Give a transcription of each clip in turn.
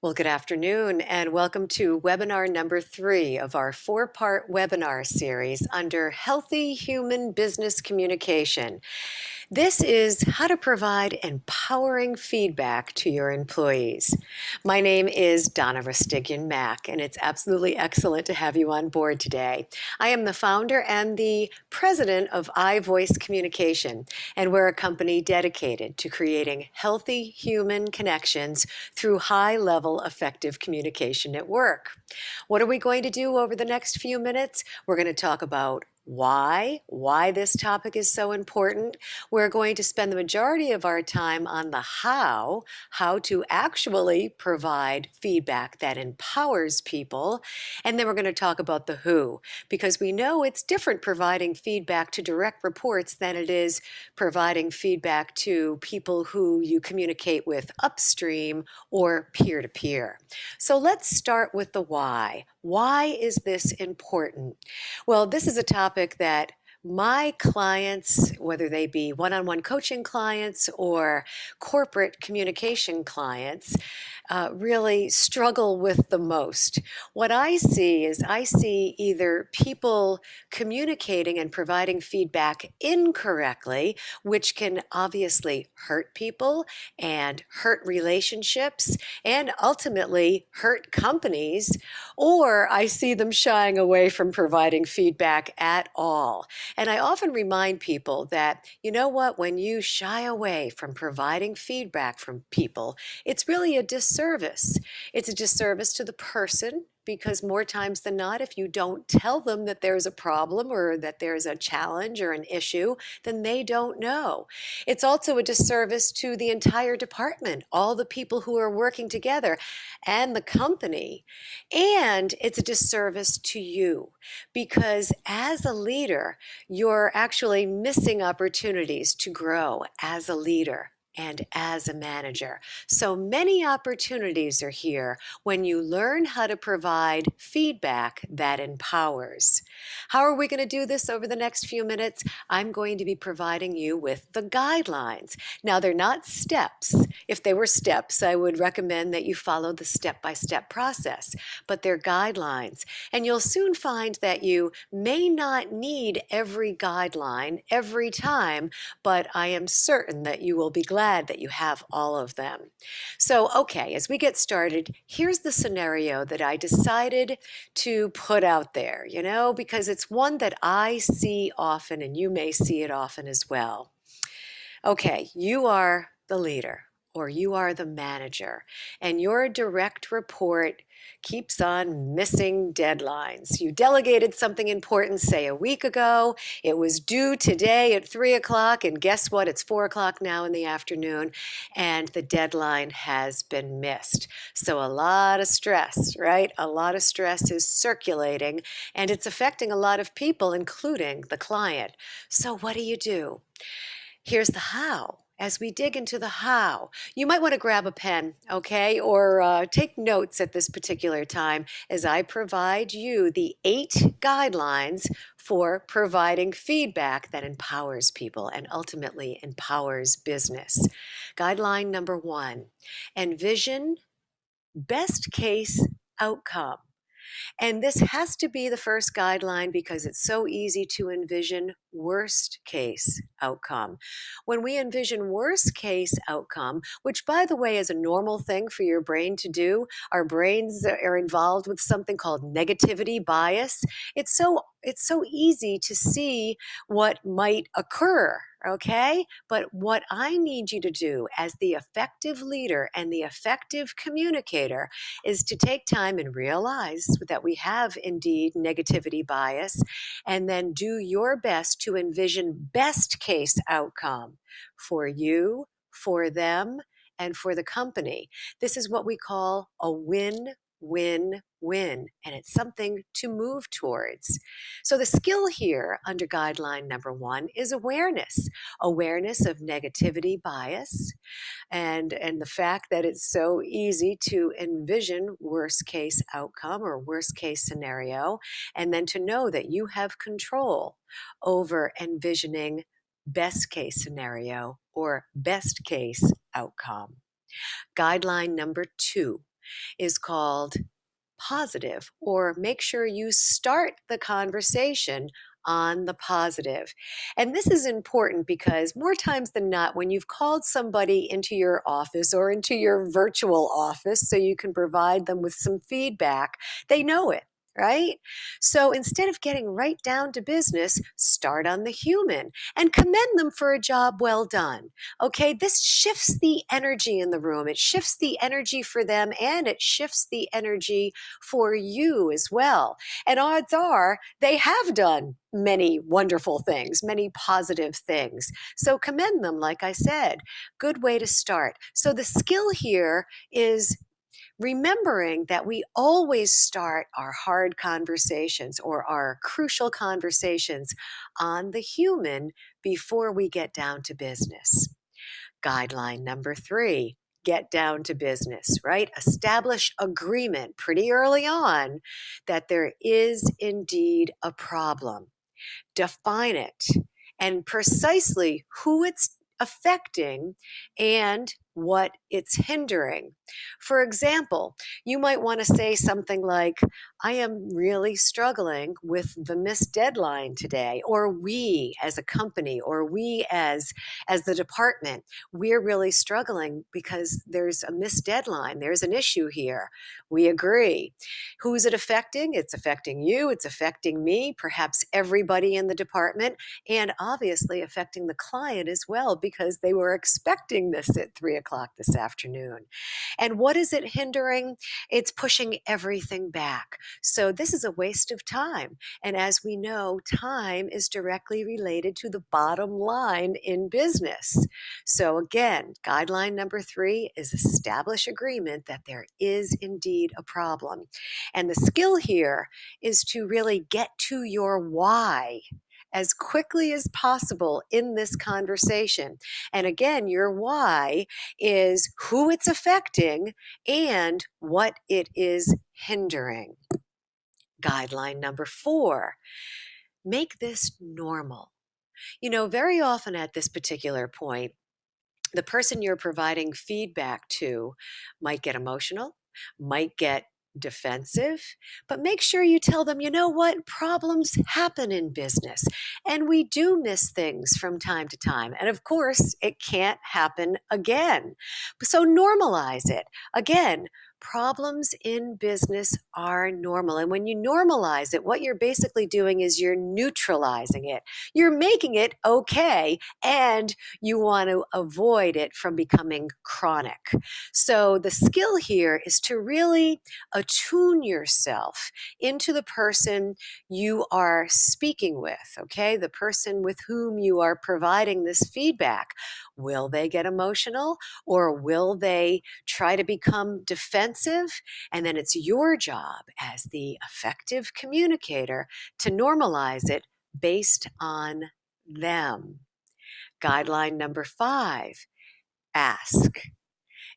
Well, good afternoon, and welcome to webinar number 3 of our 4-part webinar series under Healthy Human Business Communication. This is how to provide empowering feedback to your employees. My name is Donna Mac, and it's absolutely excellent to have you on board today. I am the founder and the president of iVoice Communication, and we're a company dedicated to creating healthy human connections through high-level effective communication at work. What are we going to do over the next few minutes? We're going to talk about why this topic is so important. We're going to spend the majority of our time on the how to actually provide feedback that empowers people. And then we're going to talk about the who, because we know it's different providing feedback to direct reports than it is providing feedback to people who you communicate with upstream or peer-to-peer. So let's start with the why. Why is this important? Well, this is a topic that my clients, whether they be one-on-one coaching clients or corporate communication clients, really struggle with the most. What I see is either people communicating and providing feedback incorrectly, which can obviously hurt people and hurt relationships and ultimately hurt companies, or I see them shying away from providing feedback at all. And I often remind people that, you know what, when you shy away from providing feedback from people, it's really a disservice. It's a disservice to the person, because more times than not, if you don't tell them that there's a problem or that there's a challenge or an issue, then they don't know. It's also a disservice to the entire department, all the people who are working together, and the company. And it's a disservice to you, because as a leader, you're actually missing opportunities to grow as a leader and as a manager. So many opportunities are here when you learn how to provide feedback that empowers. How are we going to do this over the next few minutes? I'm going to be providing you with the guidelines. Now, they're not steps. If they were steps, I would recommend that you follow the step-by-step process, but they're guidelines. And you'll soon find that you may not need every guideline every time, but I am certain that you will be glad that you have all of them. So, okay, as we get started, here's the scenario that I decided to put out there, because it's one that I see often, and you may see it often as well. Okay, you are the leader or you are the manager, and your direct report keeps on missing deadlines. You delegated something important, say a week ago. It was due today at 3 o'clock, and guess what? It's 4 o'clock now in the afternoon, and the deadline has been missed. So a lot of stress, right? A lot of stress is circulating, and it's affecting a lot of people, including the client. So what do? Here's the how. As we dig into the how, you might want to grab a pen, okay, or take notes at this particular time as I provide you the 8 guidelines for providing feedback that empowers people and ultimately empowers business. Guideline number 1, envision best case outcome. And this has to be the first guideline because it's so easy to envision worst case outcome. When we envision worst case outcome, which by the way is a normal thing for your brain to do, our brains are involved with something called negativity bias. It's so easy to see what might occur, okay? But what I need you to do as the effective leader and the effective communicator is to take time and realize that we have indeed negativity bias, and then do your best to envision best case outcome for you, for them, and for the company. This is what we call a win-win-win, and it's something to move towards. So the skill here under guideline number 1 is awareness. Awareness of negativity bias, and the fact that it's so easy to envision worst case outcome or worst case scenario, and then to know that you have control over envisioning best case scenario or best case outcome. Guideline number 2, is called positive, or make sure you start the conversation on the positive. And this is important because more times than not, when you've called somebody into your office or into your virtual office so you can provide them with some feedback, they know it. Right? So instead of getting right down to business, start on the human and commend them for a job well done. Okay, this shifts the energy in the room. It shifts the energy for them, and it shifts the energy for you as well. And odds are they have done many wonderful things, many positive things. So commend them, like I said. Good way to start. So the skill here is remembering that we always start our hard conversations or our crucial conversations on the human before we get down to business. Guideline number 3, get down to business, right? Establish agreement pretty early on that there is indeed a problem. Define it and precisely who it's affecting and what it's hindering. For example, you might want to say something like, I am really struggling with the missed deadline today, or we as a company, or we as the department, we're really struggling because there's a missed deadline. There's an issue here. We agree. Who's it affecting? It's affecting you. It's affecting me, perhaps everybody in the department, and obviously affecting the client as well because they were expecting this at 3 o'clock this afternoon. And what is it hindering? It's pushing everything back. So this is a waste of time. And as we know, time is directly related to the bottom line in business. So again, guideline number 3 is establish agreement that there is indeed a problem. And the skill here is to really get to your why as quickly as possible in this conversation. And again, your why is who it's affecting and what it is hindering. Guideline number 4, make this normal. Very often at this particular point, the person you're providing feedback to might get emotional, might get defensive, but make sure you tell them, you know what, problems happen in business and we do miss things from time to time. And of course, it can't happen again. So normalize it. Again, problems in business are normal. And when you normalize it, what you're basically doing is you're neutralizing it. You're making it okay, and you want to avoid it from becoming chronic. So the skill here is to really attune yourself into the person you are speaking with, okay? The person with whom you are providing this feedback. Will they get emotional, or will they try to become defensive? And then it's your job as the effective communicator to normalize it based on them. Guideline number 5, ask.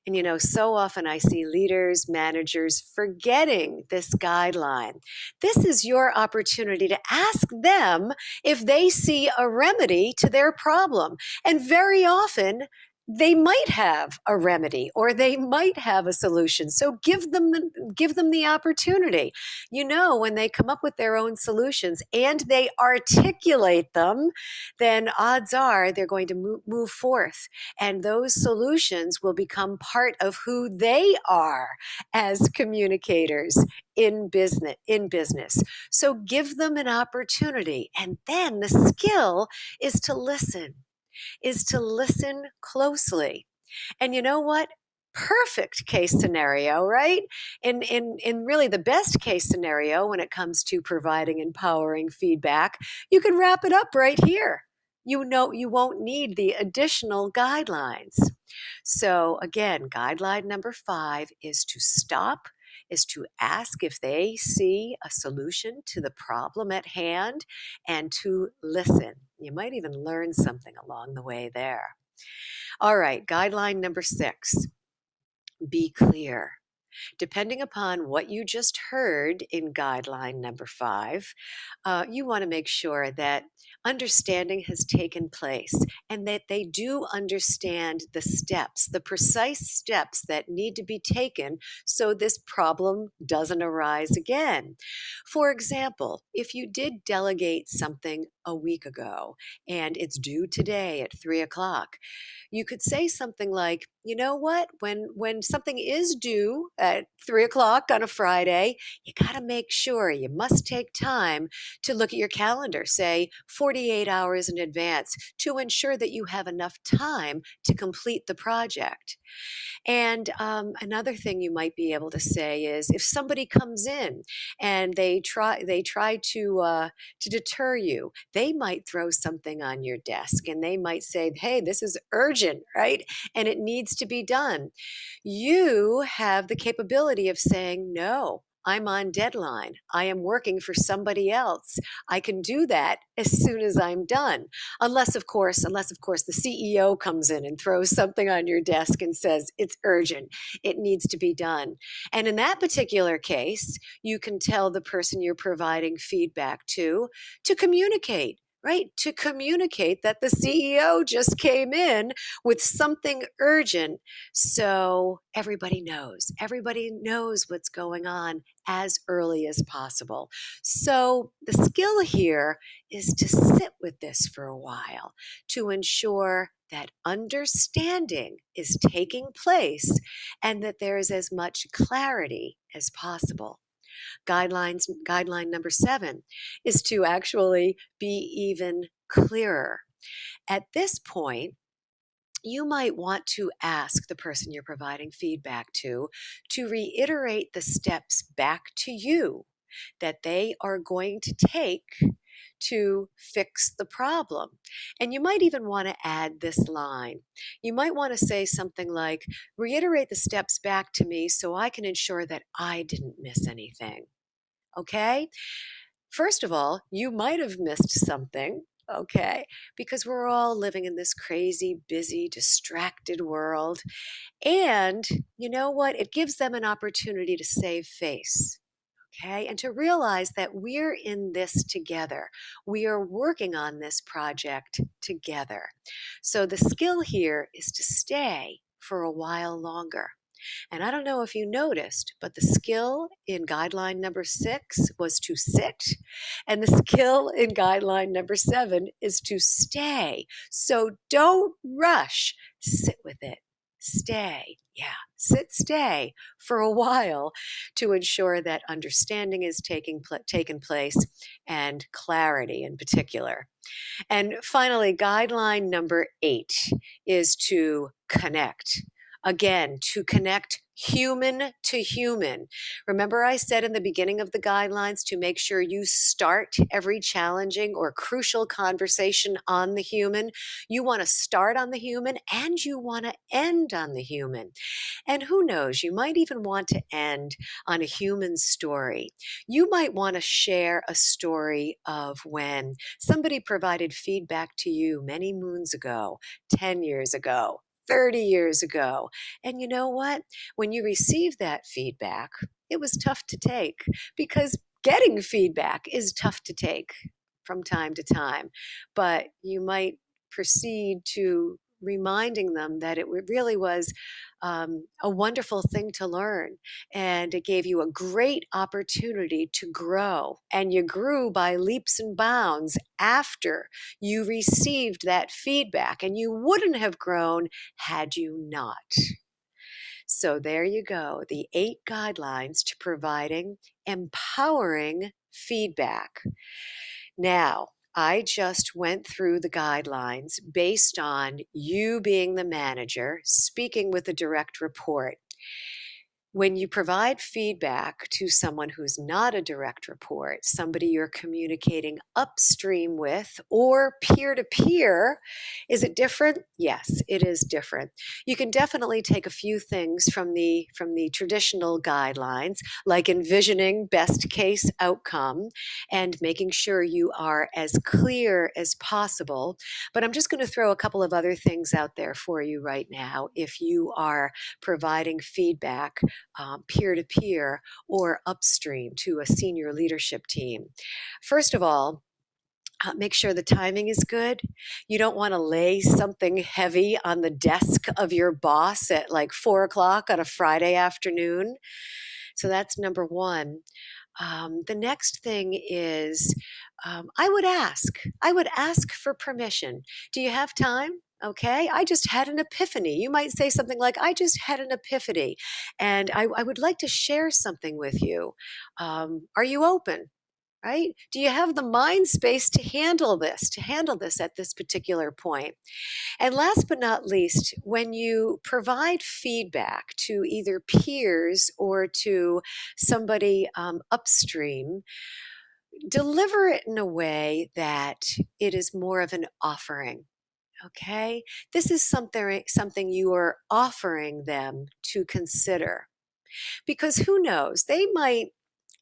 And so often I see leaders, managers forgetting this guideline. This is your opportunity to ask them if they see a remedy to their problem. And very often, they might have a remedy or they might have a solution. So give them the opportunity. When they come up with their own solutions and they articulate them, then odds are they're going to move forth. And those solutions will become part of who they are as communicators in business. So give them an opportunity. And then the skill is to listen closely. And you know what? Perfect case scenario, right? In really the best case scenario when it comes to providing empowering feedback, you can wrap it up right here. You won't need the additional guidelines. So again, guideline number 5 is to stop, is to ask if they see a solution to the problem at hand, and to listen. You might even learn something along the way there. All right, guideline number 6, be clear. Depending upon what you just heard in guideline number 5, you want to make sure that understanding has taken place and that they do understand the steps, the precise steps that need to be taken so this problem doesn't arise again. For example, if you did delegate something a week ago and it's due today at 3 o'clock, you could say something like, you know what, when something is due at 3 o'clock on a Friday, you got to make sure, you must take time to look at your calendar, say 48 hours in advance, to ensure that you have enough time to complete the project. And another thing you might be able to say is, if somebody comes in and they try to deter you, they might throw something on your desk and they might say, "Hey, this is urgent, right? And it needs to be done." You have the capability of saying, "No, I'm on deadline. I am working for somebody else. I can do that as soon as I'm done." Unless of course the CEO comes in and throws something on your desk and says it's urgent, it needs to be done. And in that particular case, you can tell the person you're providing feedback to communicate. Right? To communicate that the CEO just came in with something urgent, so everybody knows what's going on as early as possible. So the skill here is to sit with this for a while to ensure that understanding is taking place and that there is as much clarity as possible. Guideline number 7 is to actually be even clearer. At this point, you might want to ask the person you're providing feedback to reiterate the steps back to you that they are going to take to fix the problem. And you might even want to add this line. You might want to say something like, "Reiterate the steps back to me so I can ensure that I didn't miss anything." Okay? First of all, you might have missed something, okay? Because we're all living in this crazy, busy, distracted world. And you know what? It gives them an opportunity to save face. Okay, and to realize that we're in this together. We are working on this project together. So the skill here is to stay for a while longer. And I don't know if you noticed, but the skill in guideline number 6 was to sit, and the skill in guideline number 7 is to stay. So don't rush, sit with it. Stay. Yeah, stay for a while to ensure that understanding is taken place and clarity in particular. And finally, guideline number 8 is to connect. Again, to connect human to human. Remember, I said in the beginning of the guidelines to make sure you start every challenging or crucial conversation on the human. You want to start on the human and you want to end on the human. And who knows, you might even want to end on a human story. You might want to share a story of when somebody provided feedback to you many moons ago, 10 years ago, 30 years ago. And you know what? When you received that feedback, it was tough to take because getting feedback is tough to take from time to time. But you might proceed to reminding them that it really was a wonderful thing to learn. And it gave you a great opportunity to grow. And you grew by leaps and bounds after you received that feedback. And you wouldn't have grown had you not. So there you go, the 8 guidelines to providing empowering feedback. Now, I just went through the guidelines based on you being the manager, speaking with a direct report. When you provide feedback to someone who's not a direct report, somebody you're communicating upstream with or peer to peer, is it different? Yes, it is different. You can definitely take a few things from the traditional guidelines, like envisioning best case outcome and making sure you are as clear as possible. But I'm just going to throw a couple of other things out there for you right now if you are providing feedback peer-to-peer or upstream to a senior leadership team. First of all, make sure the timing is good. You don't want to lay something heavy on the desk of your boss at like 4 o'clock on a Friday afternoon. So that's number one. The next thing is I would ask for permission. Do you have time? Okay, I just had an epiphany. You might say something like, I just had an epiphany, and I would like to share something with you. Are you open? Right? Do you have the mind space to handle this at this particular point? And last but not least, when you provide feedback to either peers or to somebody upstream, deliver it in a way that it is more of an offering. Okay? This is something you are offering them to consider. Because who knows, they might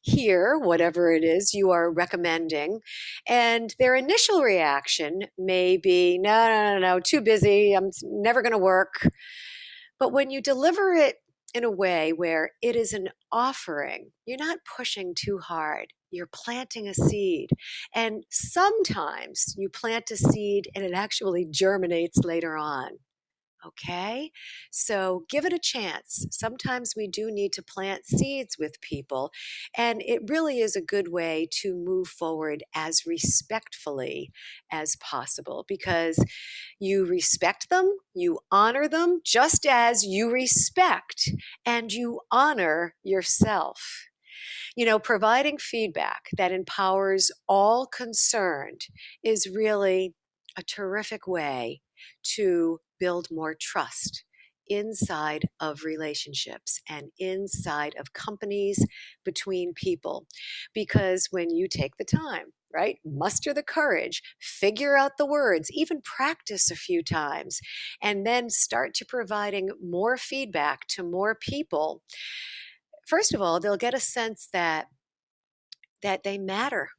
hear whatever it is you are recommending, and their initial reaction may be, no, no, no, no, too busy, I'm never going to work. But when you deliver it in a way where it is an offering, you're not pushing too hard. You're planting a seed. And sometimes you plant a seed and it actually germinates later on. Okay, so give it a chance. Sometimes we do need to plant seeds with people, and it really is a good way to move forward as respectfully as possible because you respect them, you honor them just as you respect and you honor yourself. You know, providing feedback that empowers all concerned is really a terrific way to build more trust inside of relationships and inside of companies between people. Because when you take the time, right, muster the courage, figure out the words, even practice a few times, and then start to providing more feedback to more people, first of all, they'll get a sense that they matter,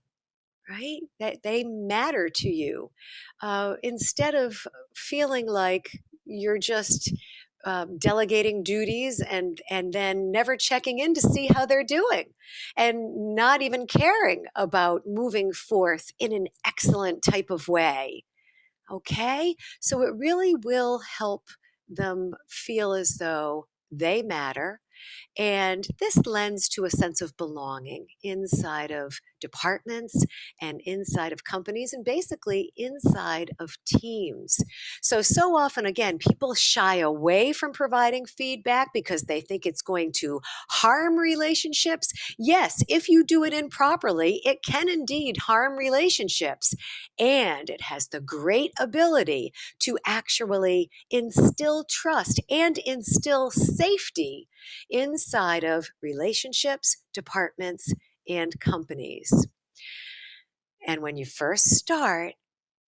right? That they matter to you, instead of feeling like you're just delegating duties and then never checking in to see how they're doing, and not even caring about moving forth in an excellent type of way. Okay, so it really will help them feel as though they matter, and this lends to a sense of belonging inside of departments and inside of companies and basically inside of teams. So often, again, people shy away from providing feedback because they think it's going to harm relationships. Yes, if you do it improperly, it can indeed harm relationships. And it has the great ability to actually instill trust and instill safety inside of relationships, departments, and companies. And when you first start,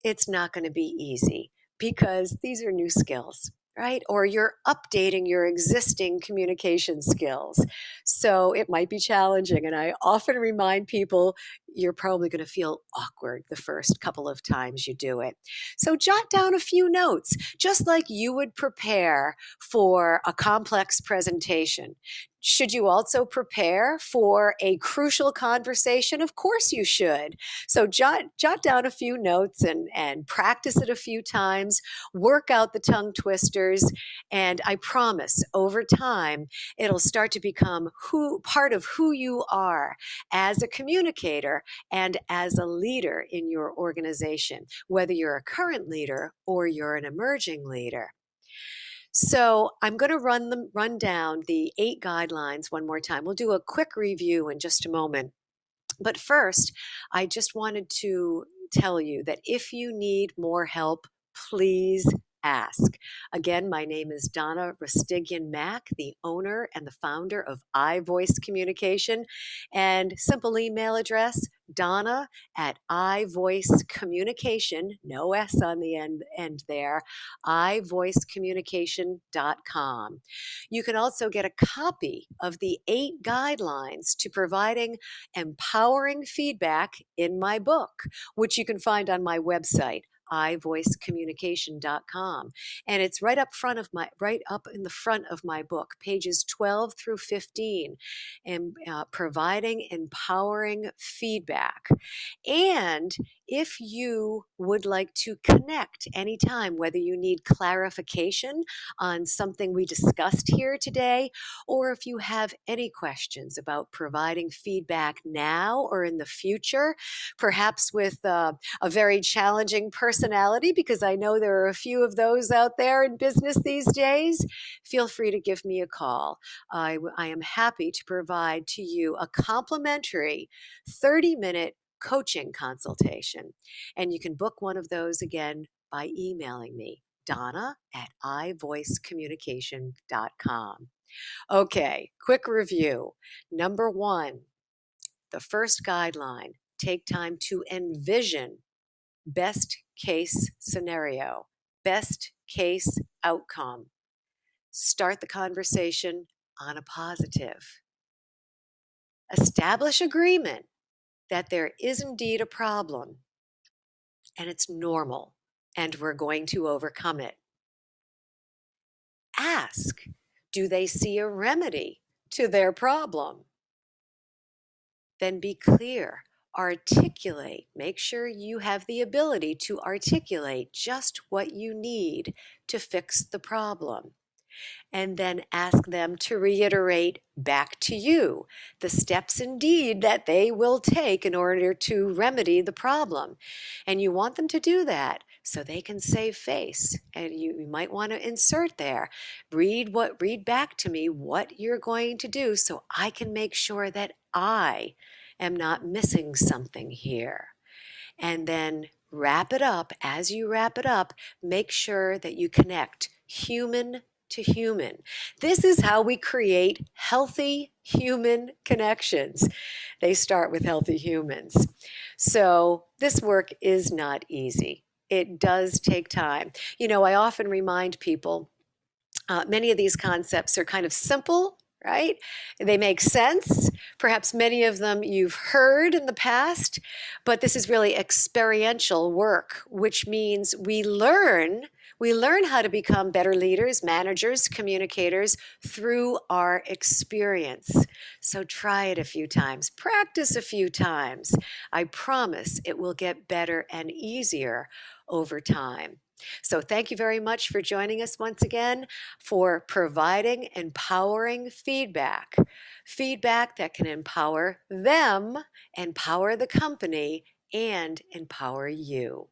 it's not going to be easy because these are new skills, right? Or you're updating your existing communication skills. So it might be challenging. And I often remind people you're probably going to feel awkward the first couple of times you do it. So jot down a few notes, just like you would prepare for a complex presentation. Should you also prepare for a crucial conversation? Of course you should. So jot down a few notes and practice it a few times, work out the tongue twisters, and I promise over time, it'll start to become part of who you are as a communicator and as a leader in your organization, whether you're a current leader or you're an emerging leader. So I'm going to run down the 8 guidelines one more time. We'll do a quick review in just a moment. But first, I just wanted to tell you that if you need more help, please ask. Again, my name is Donna Mac, the owner and the founder of iVoice Communication, and simple email address, Donna at iVoice Communication, no S on the end there, iVoiceCommunication.com. You can also get a copy of the 8 guidelines to providing empowering feedback in my book, which you can find on my website, iVoiceCommunication.com. And it's right up in the front of my book, pages 12 through 15, and providing empowering feedback. And if you would like to connect anytime, whether you need clarification on something we discussed here today, or if you have any questions about providing feedback now or in the future, perhaps with a very challenging personality, because I know there are a few of those out there in business these days, feel free to give me a call. I am happy to provide to you a complimentary 30-minute coaching consultation. And you can book one of those again by emailing me, Donna at iVoiceCommunication.com. Okay, quick review. Number one, the first guideline, take time to envision best case scenario, best case outcome. Start the conversation on a positive. Establish agreement that there is indeed a problem and it's normal and we're going to overcome it. Ask, do they see a remedy to their problem? Then be clear. Articulate. Make sure you have the ability to articulate just what you need to fix the problem. And then ask them to reiterate back to you the steps indeed that they will take in order to remedy the problem. And you want them to do that so they can save face. And you might want to insert there, read back to me what you're going to do so I can make sure that I am not missing something here. And then wrap it up. As you wrap it up, make sure that you connect human to human. This is how we create healthy human connections. They start with healthy humans. So this work is not easy. It does take time. You know, I often remind people, many of these concepts are kind of simple, right? They make sense. Perhaps many of them you've heard in the past, but this is really experiential work, which means we learn how to become better leaders, managers, communicators through our experience. So try it a few times, practice a few times. I promise it will get better and easier over time. So thank you very much for joining us once again, for providing empowering feedback that can empower them, empower the company, and empower you.